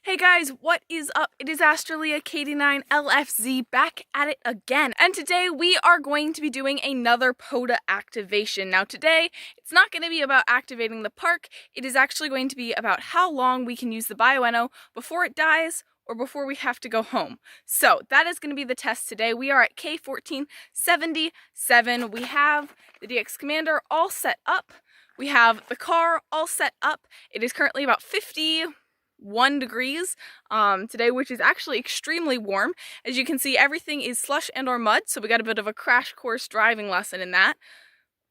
Hey guys, what is up? It is Astralia Katie9 LFZ back at it again. And today we are going to be doing another POTA activation. Now today, it's not going to be about activating the park. It is actually going to be about how long we can use the Bioenno before it dies or before we have to go home. So that is going to be the test today. We are at K1477. We have the DX Commander all set up. We have the car all set up. It is currently about 51 degrees today, which is actually extremely warm. As you can see, everything is slush and or mud, so we got a bit of a crash course driving lesson in that.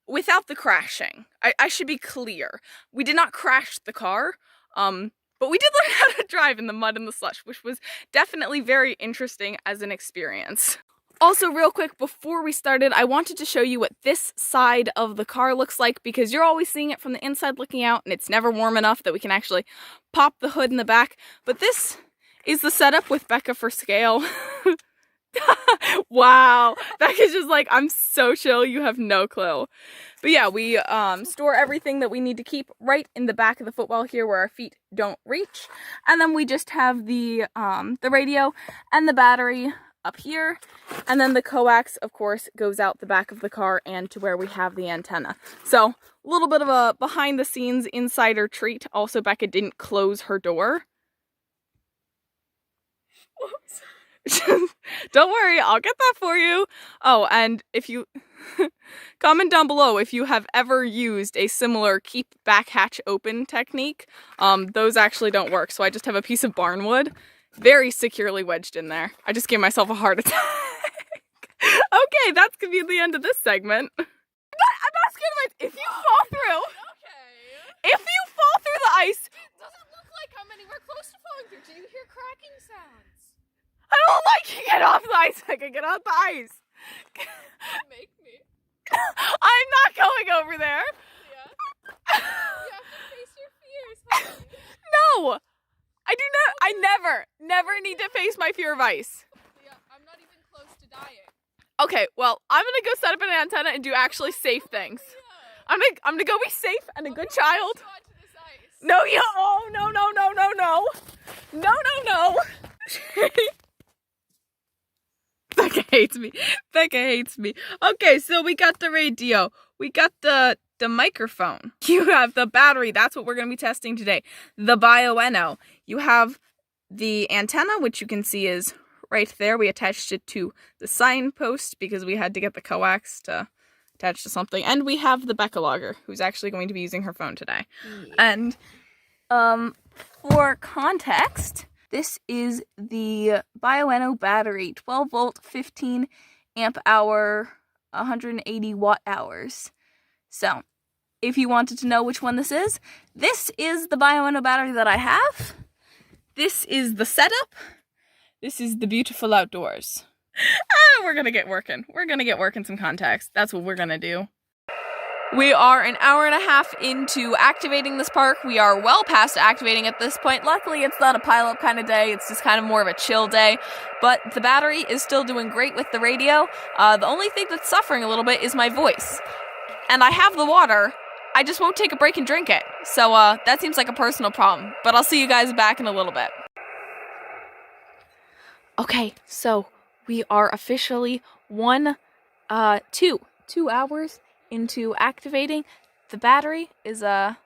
Without the crashing, I should be clear. We did not crash the car, but we did learn how to drive in the mud and the slush, which was definitely very interesting as an experience. Also, real quick, before we started, I wanted to show you what this side of the car looks like, because you're always seeing it from the inside looking out, and it's never warm enough that we can actually pop the hood in the back. But this is the setup with Becca for scale. Wow, Becca's just like, I'm so chill, you have no clue. But yeah, we store everything that we need to keep right in the back of the footwell here where our feet don't reach. And then we just have the radio and the battery up here, and then the coax, of course, goes out the back of the car and to where we have the antenna. So a little bit of a behind the scenes insider treat. Also, Becca didn't close her door. Whoops. Don't worry, I'll get that for you. Oh, and if you comment down below if you have ever used a similar keep back hatch open technique. Those actually don't work, so I just have a piece of barnwood very securely wedged in there. I just gave myself a heart attack. Okay, that's gonna be the end of this segment. I'm not scared of it. If you fall through, if you fall through the ice, it doesn't look like I'm anywhere close to falling through. Do you hear cracking sounds? I don't like you. Get off the ice. I can get off the ice. Make me. I'm not going over there. Yeah. You have to face your fears, honey. No. I do not. I never need to face my fear of ice. Yeah, I'm not even close to dying. Okay, well, I'm gonna go set up an antenna and do actually safe things. Yeah. I'm gonna go be safe and a good child. Go onto this ice. No, yeah. Oh, no. Becca hates me. Becca hates me. Okay, so we got the radio. We got the microphone. You have the battery. That's what we're going to be testing today. The Bioenno. You have the antenna, which you can see is right there. We attached it to the signpost because we had to get the coax to attach to something. And we have the Becca logger, who's actually going to be using her phone today. Yeah. And for context, this is the Bioenno battery, 12 volt, 15 amp hour, 180 watt hours. So, if you wanted to know which one this is the Bioenno battery that I have. This is the setup. This is the beautiful outdoors. We're gonna get working. We're gonna get working some context. That's what we're gonna do. We are an hour and a half into activating this park. We are well past activating at this point. Luckily, it's not a pile-up kind of day. It's just kind of more of a chill day. But the battery is still doing great with the radio. The only thing that's suffering a little bit is my voice. And I have the water. I just won't take a break and drink it. So that seems like a personal problem. But I'll see you guys back in a little bit. Okay, so we are officially 2 hours into activating. The battery is hello.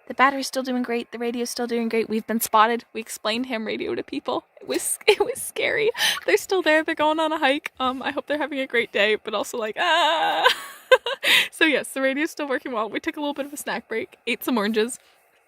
The battery's still doing great. The radio's still doing great. We've been spotted. We explained ham radio to people. It was scary. They're still there. They're going on a hike. I hope they're having a great day, but also like So yes, the radio's still working well. We took a little bit of a snack break, ate some oranges,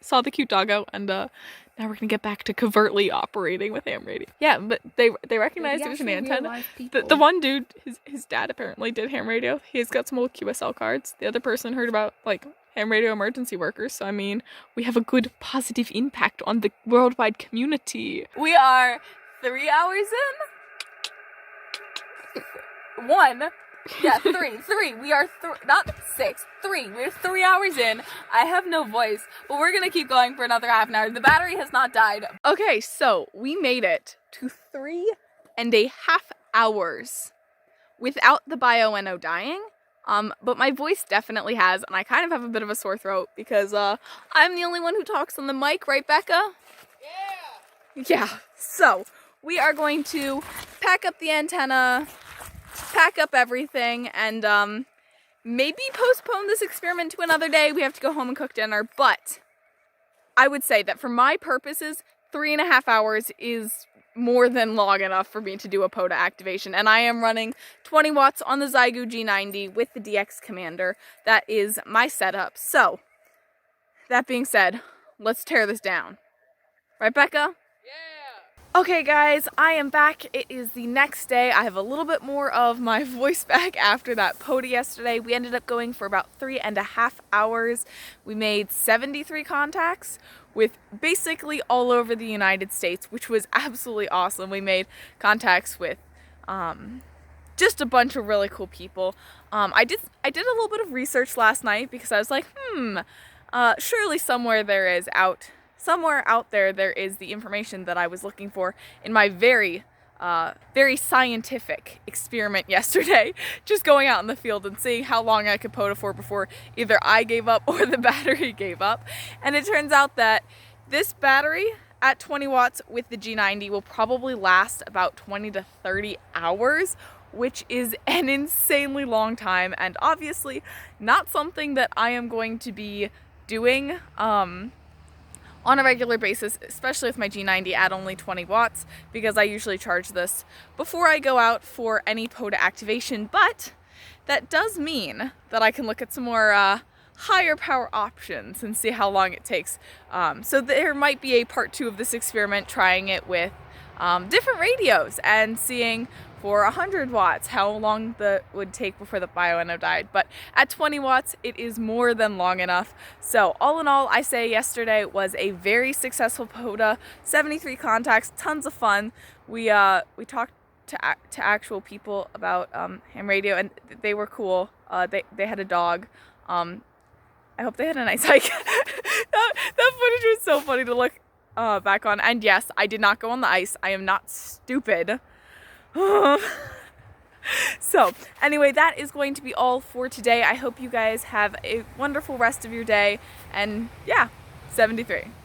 saw the cute doggo, and now we're gonna get back to covertly operating with ham radio. Yeah, but they recognized it was an antenna. The one dude, his dad apparently did ham radio. He's got some old QSL cards. The other person heard about like ham radio emergency workers. So I mean, we have a good positive impact on the worldwide community. We are 3 hours in. 1. Yeah, 3. We are not 6. 3. We're 3 hours in. I have no voice, but we're gonna keep going for another half an hour. The battery has not died. Okay, so we made it to 3.5 hours without the Bioenno dying. but my voice definitely has, and I kind of have a bit of a sore throat because I'm the only one who talks on the mic, right, Becca? Yeah. So we are going to pack up the antenna, pack up everything, and maybe postpone this experiment to another day. We have to go home and cook dinner, but I would say that for my purposes, 3.5 hours is more than long enough for me to do a POTA activation. And I am running 20 watts on the Zygo G90 with the DX Commander. That is my setup. So, that being said, let's tear this down. Right, Becca? Okay guys, I am back. It is the next day. I have a little bit more of my voice back after that POTA yesterday. We ended up going for about 3.5 hours. We made 73 contacts with basically all over the United States, which was absolutely awesome. We made contacts with just a bunch of really cool people. I did a little bit of research last night because I was like, surely somewhere out there is the information that I was looking for in my very scientific experiment yesterday, just going out in the field and seeing how long I could POTA for before either I gave up or the battery gave up. And it turns out that this battery at 20 watts with the G90 will probably last about 20 to 30 hours, which is an insanely long time, and obviously not something that I am going to be doing on a regular basis, especially with my G90 at only 20 watts, because I usually charge this before I go out for any POTA activation. But that does mean that I can look at some more higher power options and see how long it takes. So there might be a part 2 of this experiment, trying it with different radios and seeing for 100 watts how long that would take before the Bioenno died. But at 20 watts, it is more than long enough. So all in all, I say yesterday was a very successful POTA, 73 contacts, tons of fun. We talked to actual people about ham radio, and they were cool. They had a dog. I hope they had a nice hike. that footage was so funny to look back on. And yes, I did not go on the ice. I am not stupid. So anyway, that is going to be all for today. I hope you guys have a wonderful rest of your day, and yeah, 73.